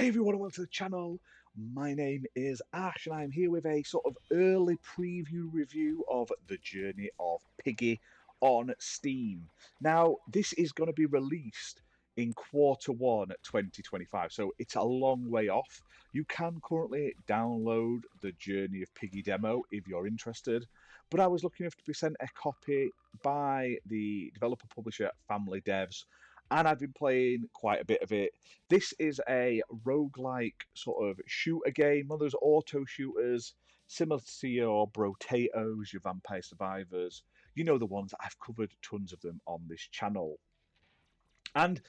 Hey everyone, welcome to the channel. My name is Ash and I'm here with a sort of early preview review of the Journey of Piggy on Steam. Now, this is going to be released in Q1 2025, so it's a long way off. You can currently download the Journey of Piggy demo if you're interested, but I was lucky enough to be sent a copy by the developer publisher Family Devs, and I've been playing quite a bit of it. This is a roguelike sort of shooter game, one of those auto shooters, similar to your Brotatoes, your Vampire Survivors. You know the ones. I've covered tons of them on this channel. And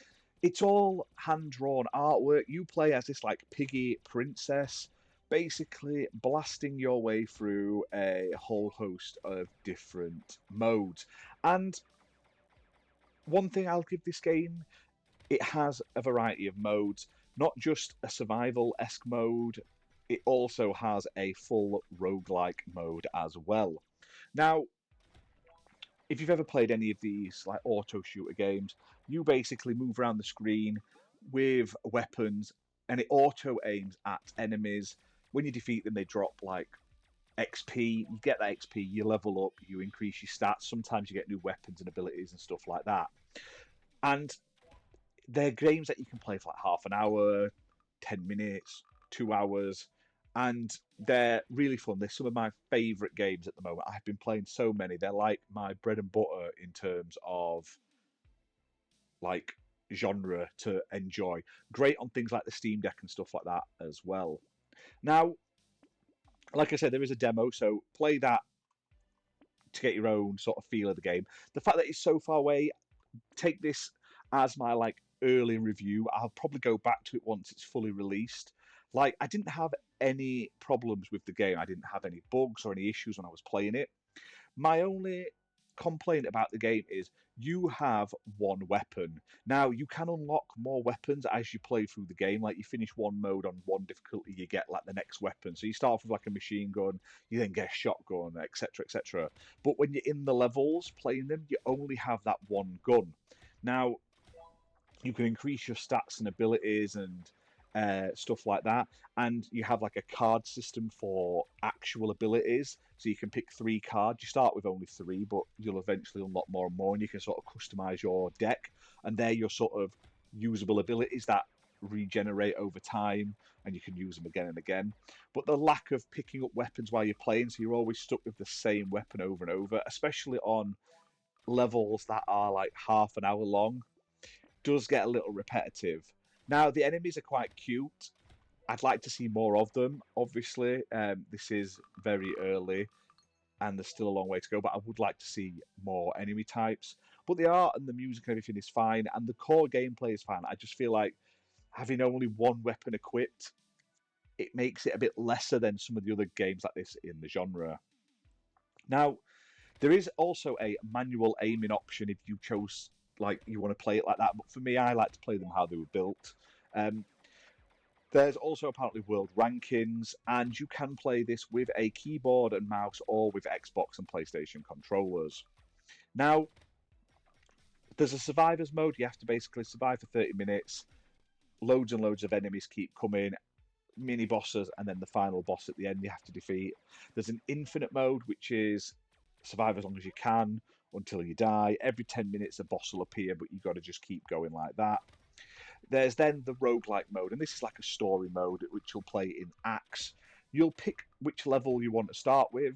it's all hand-drawn artwork. You play as this like piggy princess, basically blasting your way through a whole host of different modes. And one thing I'll give this game, it has a variety of modes, not just a survival-esque mode, it also has a full roguelike mode as well. Now, if you've ever played any of these like auto shooter games, you basically move around the screen with weapons and it auto aims at enemies. When you defeat them, they drop like XP. You get that XP, you level up, you increase your stats. Sometimes you get new weapons and abilities and stuff like that. And they're games that you can play for like half an hour, 10 minutes, 2 hours, and they're really fun. They're some of my favourite games at the moment. I've been playing so many. They're like my bread and butter in terms of like genre to enjoy. Great on things like the Steam Deck and stuff like that as well. Now, like I said, there is a demo, so play that to get your own sort of feel of the game. The fact that it's so far away, take this as my like early review. I'll probably go back to it once it's fully released. Like, I didn't have any problems with the game. I didn't have any bugs or any issues when I was playing it. My only complaint about the game is you have one weapon. Now, you can unlock more weapons as you play through the game. Like, you finish one mode on one difficulty, you get like the next weapon. So you start off with like a machine gun, you then get a shotgun, etc., etc. But when you're in the levels playing them, you only have that one gun. Now, you can increase your stats and abilities and stuff like that. And you have like a card system for actual abilities. So you can pick 3 cards. You start with only 3, but you'll eventually unlock more and more. And you can sort of customize your deck. And they're your sort of usable abilities that regenerate over time. And you can use them again and again. But the lack of picking up weapons while you're playing, so you're always stuck with the same weapon over and over, especially on levels that are like half an hour long, does get a little repetitive. Now, the enemies are quite cute. I'd like to see more of them, obviously. This is very early, and there's still a long way to go, but I would like to see more enemy types. But the art and the music and everything is fine, and the core gameplay is fine. I just feel like having only one weapon equipped, it makes it a bit lesser than some of the other games like this in the genre. Now, there is also a manual aiming option if you chose, like, you want to play it like that. But for me, I like to play them how they were built. Um, there's also apparently world rankings, and you can play this with a keyboard and mouse or with Xbox and PlayStation controllers. Now, there's a survivors mode. You have to basically survive for 30 minutes. Loads and loads of enemies keep coming, mini bosses, and then the final boss at the end you have to defeat. There's an infinite mode, which is survive as long as you can until you die. Every 10 minutes a boss will appear, but you've got to just keep going like that. There's then the roguelike mode, and this is like a story mode which you'll play in acts. You'll pick which level you want to start with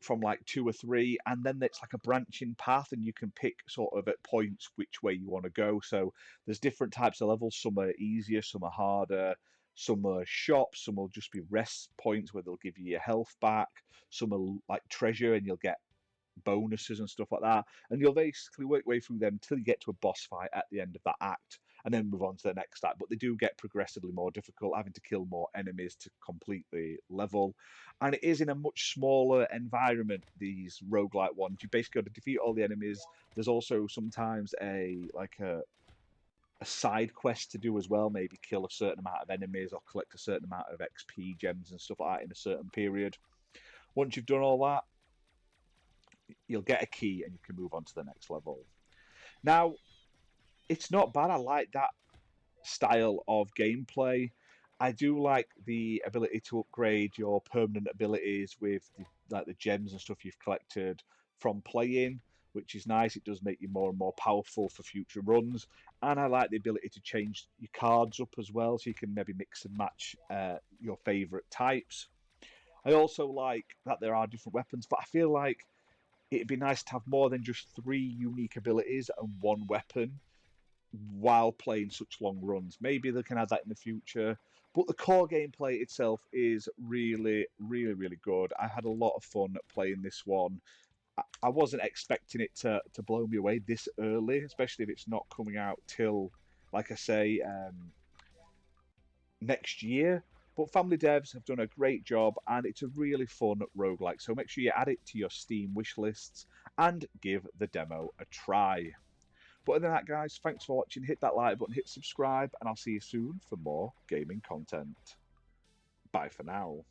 from like 2 or 3, and then it's like a branching path, and you can pick sort of at points which way you want to go. So there's different types of levels. Some are easier, some are harder. Some are shops, some will just be rest points where they'll give you your health back. Some are like treasure, and you'll get bonuses and stuff like that. And you'll basically work your way through them until you get to a boss fight at the end of that act, and then move on to the next act. But they do get progressively more difficult, having to kill more enemies to completely level. And it is in a much smaller environment, these roguelike ones. You basically got to defeat all the enemies. There's also sometimes a side quest to do as well, maybe kill a certain amount of enemies or collect a certain amount of XP gems and stuff like that in a certain period. Once you've done all that, you'll get a key and you can move on to the next level. Now, it's not bad. I like that style of gameplay. I do like the ability to upgrade your permanent abilities with the gems and stuff you've collected from playing, which is nice. It does make you more and more powerful for future runs. And I like the ability to change your cards up as well, so you can maybe mix and match your favorite types. I also like that there are different weapons, but I feel like it'd be nice to have more than just three unique abilities and one weapon while playing such long runs. Maybe they can add that in the future. But the core gameplay itself is really, really, really good. I had a lot of fun playing this one. I wasn't expecting it to blow me away this early, especially if it's not coming out till, like I say, next year. But Family Devs have done a great job, and it's a really fun roguelike. So make sure you add it to your Steam wish lists and give the demo a try. But other than that, guys, thanks for watching. Hit that like button, hit subscribe, and I'll see you soon for more gaming content. Bye for now.